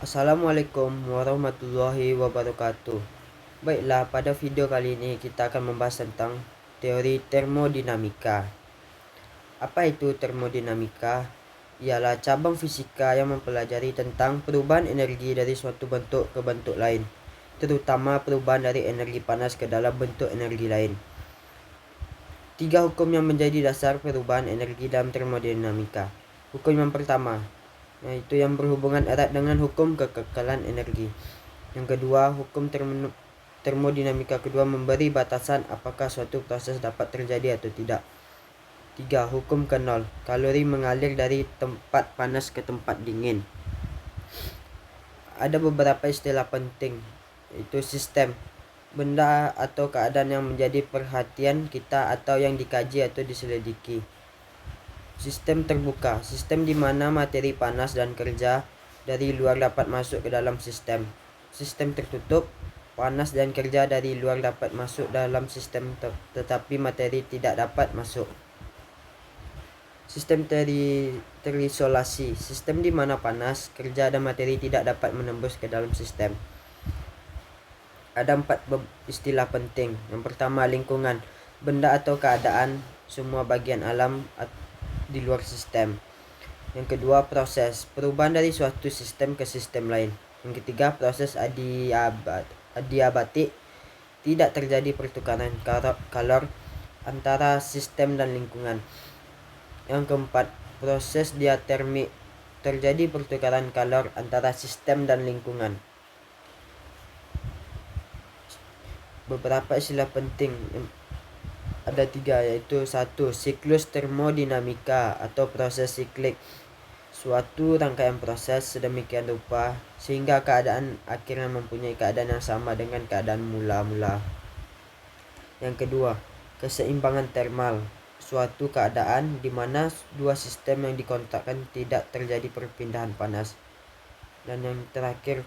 Assalamualaikum warahmatullahi wabarakatuh. Baiklah, pada video kali ini kita akan membahas tentang teori termodinamika. Apa itu termodinamika? Ialah cabang fisika yang mempelajari tentang perubahan energi dari suatu bentuk ke bentuk lain, terutama perubahan dari energi panas ke dalam bentuk energi lain. Tiga hukum yang menjadi dasar perubahan energi dalam termodinamika. Hukum yang pertama, yaitu yang berhubungan erat dengan hukum kekekalan energi. Yang kedua, hukum termodinamika kedua memberi batasan apakah suatu proses dapat terjadi atau tidak. Tiga, hukum ke-0, kalori mengalir dari tempat panas ke tempat dingin. Ada beberapa istilah penting, yaitu sistem, benda atau keadaan yang menjadi perhatian kita atau yang dikaji atau diselidiki. Sistem terbuka, sistem di mana materi panas dan kerja dari luar dapat masuk ke dalam sistem. Sistem tertutup, panas dan kerja dari luar dapat masuk dalam sistem tetapi materi tidak dapat masuk. Sistem terisolasi, sistem di mana panas, kerja dan materi tidak dapat menembus ke dalam sistem. Ada 4 istilah penting. Yang pertama, lingkungan, benda atau keadaan semua bagian alam di luar sistem. Yang kedua, proses, perubahan dari suatu sistem ke sistem lain. Yang ketiga, proses adiabatik, tidak terjadi pertukaran kalor antara sistem dan lingkungan. Yang keempat, proses diatermik, terjadi pertukaran kalor antara sistem dan lingkungan. Beberapa istilah penting ada 3, yaitu 1. Siklus termodinamika atau proses siklik, suatu rangkaian proses sedemikian rupa sehingga keadaan akhirnya mempunyai keadaan yang sama dengan keadaan mula-mula. Yang kedua, keseimbangan termal, suatu keadaan di mana dua sistem yang dikontakkan tidak terjadi perpindahan panas. Dan yang terakhir,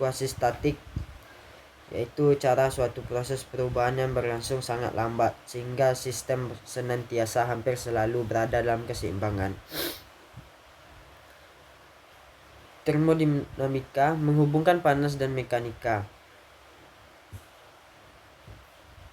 kuasistatik, yaitu cara suatu proses perubahan yang berlangsung sangat lambat sehingga sistem senantiasa hampir selalu berada dalam keseimbangan. Termodinamika menghubungkan panas dan mekanika.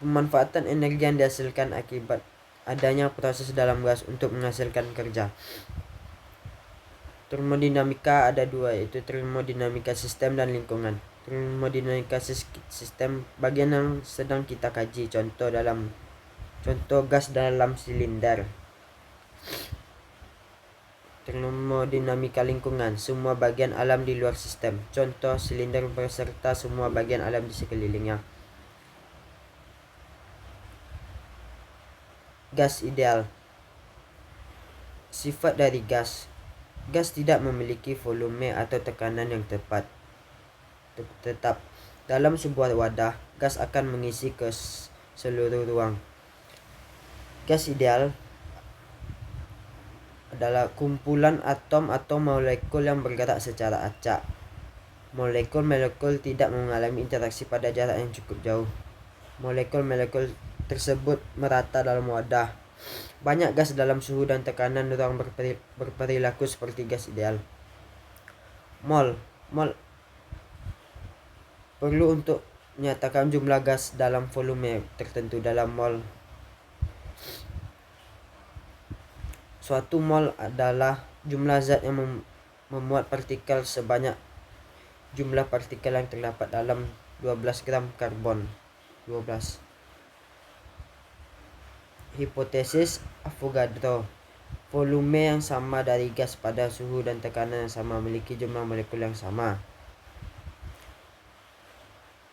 Pemanfaatan energi yang dihasilkan akibat adanya proses dalam gas untuk menghasilkan kerja. Termodinamika ada 2, yaitu termodinamika sistem dan lingkungan. Termodinamika sistem bagian yang sedang kita kaji, contoh gas dalam silinder. Termodinamika lingkungan, semua bagian alam di luar sistem, contoh silinder beserta semua bagian alam di sekelilingnya. Gas ideal, sifat dari gas. Gas tidak memiliki volume atau tekanan yang tetap. Dalam sebuah wadah, gas akan mengisi ke seluruh ruang. Gas ideal adalah kumpulan atom atau molekul yang bergerak secara acak. Molekul-molekul tidak mengalami interaksi pada jarak yang cukup jauh. Molekul-molekul tersebut merata dalam wadah. Banyak gas dalam suhu dan tekanan ruang berperilaku seperti gas ideal. Mol perlu untuk menyatakan jumlah gas dalam volume tertentu. Dalam mol, suatu mol adalah jumlah zat yang memuat partikel sebanyak jumlah partikel yang terdapat dalam 12 gram karbon 12. Hipotesis Avogadro, volume yang sama dari gas pada suhu dan tekanan yang sama memiliki jumlah molekul yang sama.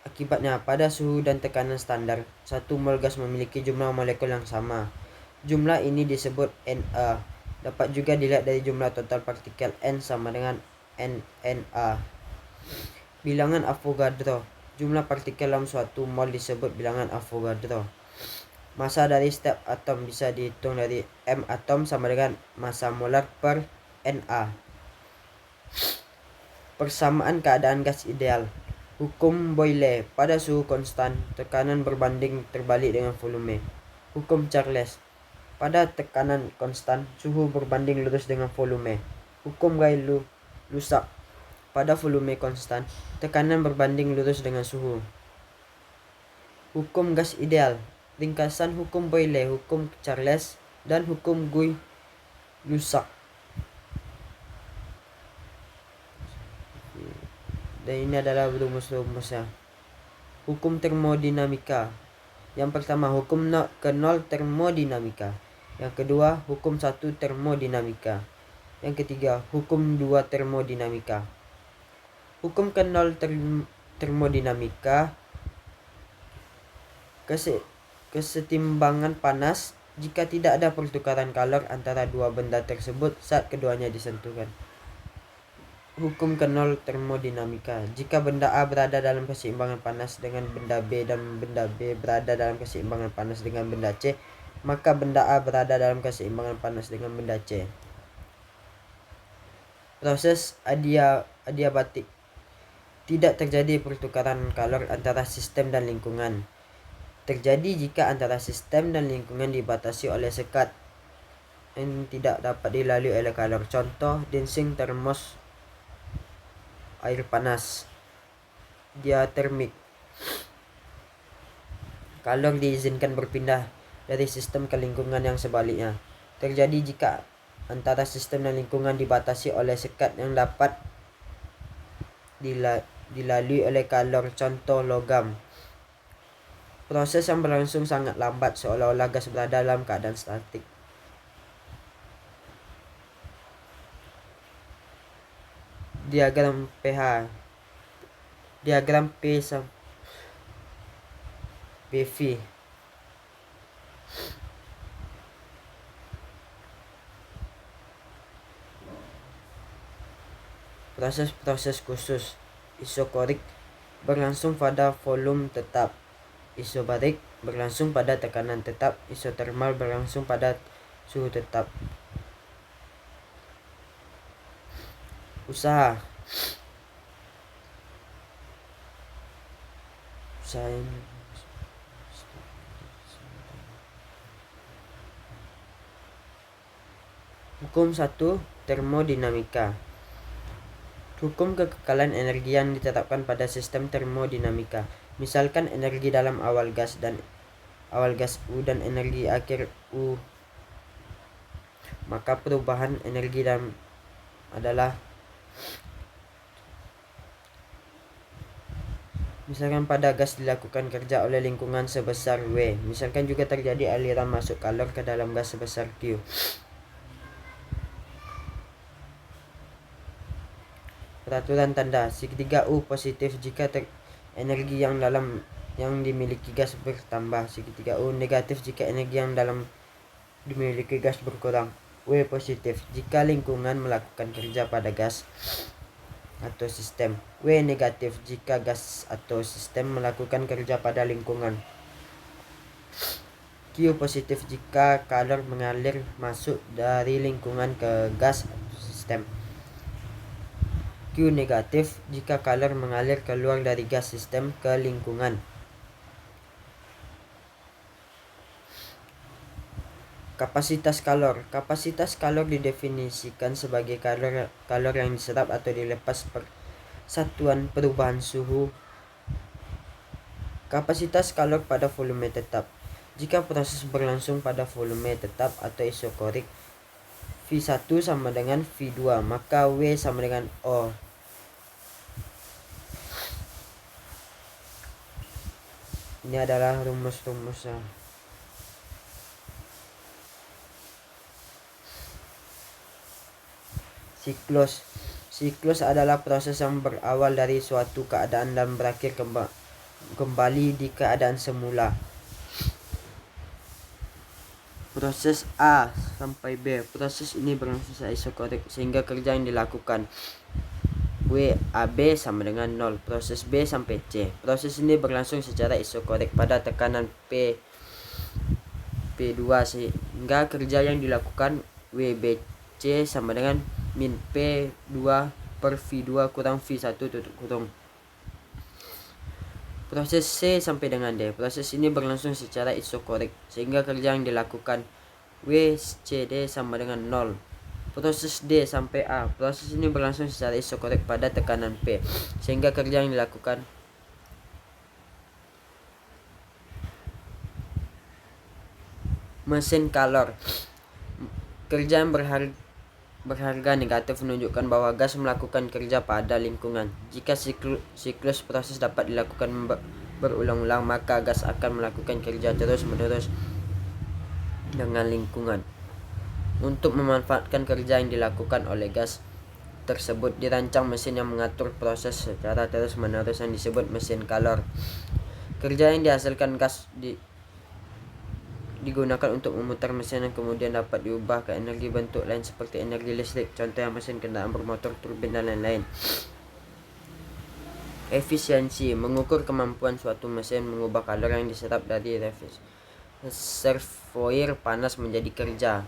Akibatnya, pada suhu dan tekanan standar, 1 mol gas memiliki jumlah molekul yang sama. Jumlah ini disebut Na. Dapat juga dilihat dari jumlah total partikel N sama dengan NNA. Bilangan Avogadro, jumlah partikel dalam suatu mol disebut bilangan Avogadro. Massa dari setiap atom bisa dihitung dari M atom sama dengan massa molar per Na. Persamaan keadaan gas ideal. Hukum Boyle, pada suhu konstan, tekanan berbanding terbalik dengan volume. Hukum Charles, pada tekanan konstan, suhu berbanding lurus dengan volume. Hukum Rayleigh-Lussac, pada volume konstan, tekanan berbanding lurus dengan suhu. Hukum gas ideal, ringkasan hukum Boyle, hukum Charles, dan hukum Guy-Lussac. Dan ini adalah rumus-rumusnya. Hukum termodinamika. Yang pertama, hukum ke-0 termodinamika. Yang kedua, hukum 1 termodinamika. Yang ketiga, hukum 2 termodinamika. Hukum ke-0 termodinamika, kesetimbangan panas jika tidak ada pertukaran kalor antara dua benda tersebut saat keduanya disentuhkan. Hukum ke-0 termodinamika, jika benda A berada dalam keseimbangan panas dengan benda B dan benda B berada dalam keseimbangan panas dengan benda C, maka benda A berada dalam keseimbangan panas dengan benda C. Proses adiabatik, tidak terjadi pertukaran kalor antara sistem dan lingkungan. Terjadi jika antara sistem dan lingkungan dibatasi oleh sekat yang tidak dapat dilalui oleh kalor. Contoh, densing termos air panas. Diatermik, kalor diizinkan berpindah dari sistem ke lingkungan yang sebaliknya. Terjadi jika antara sistem dan lingkungan dibatasi oleh sekat yang dapat dilalui oleh kalor. Contoh, logam. Proses yang berlangsung sangat lambat, seolah-olah gas berada dalam keadaan statik. Diagram pH, diagram P sampai PV. Proses-proses khusus. Isokorik berlangsung pada volume tetap. Isobarik berlangsung pada tekanan tetap. Isotermal berlangsung pada suhu tetap. Usaha Hukum 1 termodinamika. Hukum kekekalan energi yang ditetapkan pada sistem termodinamika. Misalkan energi dalam awal gas U dan energi akhir U, maka perubahan energi dalam adalah, misalkan pada gas dilakukan kerja oleh lingkungan sebesar W. Misalkan juga terjadi aliran masuk kalor ke dalam gas sebesar Q. Peraturan tanda, segitiga U positif jika energi yang dimiliki gas bertambah. Segitiga U negatif jika energi yang dalam dimiliki gas berkurang. W positif jika lingkungan melakukan kerja pada gas atau sistem. W negatif jika gas atau sistem melakukan kerja pada lingkungan. Q positif jika kalor mengalir masuk dari lingkungan ke gas atau sistem. Q negatif jika kalor mengalir keluar dari gas sistem ke lingkungan. Kapasitas kalor. Kapasitas kalor didefinisikan sebagai kalor yang diserap atau dilepas per satuan perubahan suhu. Kapasitas kalor pada volume tetap. Jika proses berlangsung pada volume tetap atau isokorik, V1 sama dengan V2, maka W sama dengan O. Ini adalah rumus-rumusnya. Siklus adalah proses yang berawal dari suatu keadaan dan berakhir kembali di keadaan semula. Proses A sampai B. Proses ini berlangsung secara isokorik sehingga kerja yang dilakukan WAB sama dengan 0. Proses B sampai C. Proses ini berlangsung secara isokorik pada tekanan P2 sehingga kerja yang dilakukan WBC sama dengan min P2 per V2 kurang V1 tutup kurung. Proses C sampai dengan D. Proses ini berlangsung secara isokorik sehingga kerja yang dilakukan WCD sama dengan 0. Proses D sampai A. Proses ini berlangsung secara isokorik pada tekanan P, sehingga kerja yang dilakukan mesin kalor. Kerja yang berharga negatif menunjukkan bahwa gas melakukan kerja pada lingkungan. Jika siklus proses dapat dilakukan berulang-ulang, maka gas akan melakukan kerja terus-menerus dengan lingkungan. Untuk memanfaatkan kerja yang dilakukan oleh gas tersebut, dirancang mesin yang mengatur proses secara terus-menerus yang disebut mesin kalor. Kerja yang dihasilkan gas digunakan untuk memutar mesin yang kemudian dapat diubah ke energi bentuk lain seperti energi listrik, contohnya mesin kendaraan bermotor, turbin, dan lain-lain. Efisiensi mengukur kemampuan suatu mesin mengubah kalor yang diserap dari reservoir panas menjadi kerja.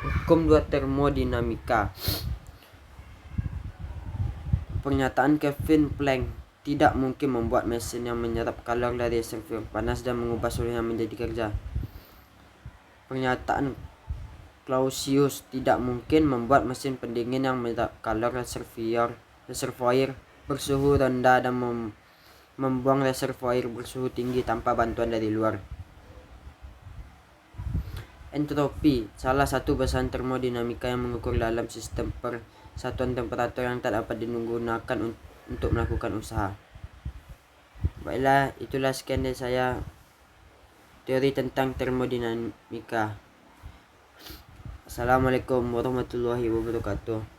Hukum 2 termodinamika. Pernyataan Kelvin Planck tidak mungkin membuat mesin yang menyerap kalor dari reservoir panas dan mengubah seluruhnya menjadi kerja. Pernyataan Clausius tidak mungkin membuat mesin pendingin yang menyerap kalor reservoir bersuhu rendah dan membuang reservoir bersuhu tinggi tanpa bantuan dari luar. Entropi, salah satu bahasan termodinamika yang mengukur dalam sistem persatuan temperatur yang tak dapat digunakan untuk melakukan usaha. Baiklah, itulah sekian dari saya teori tentang termodinamika. Assalamualaikum warahmatullahi wabarakatuh.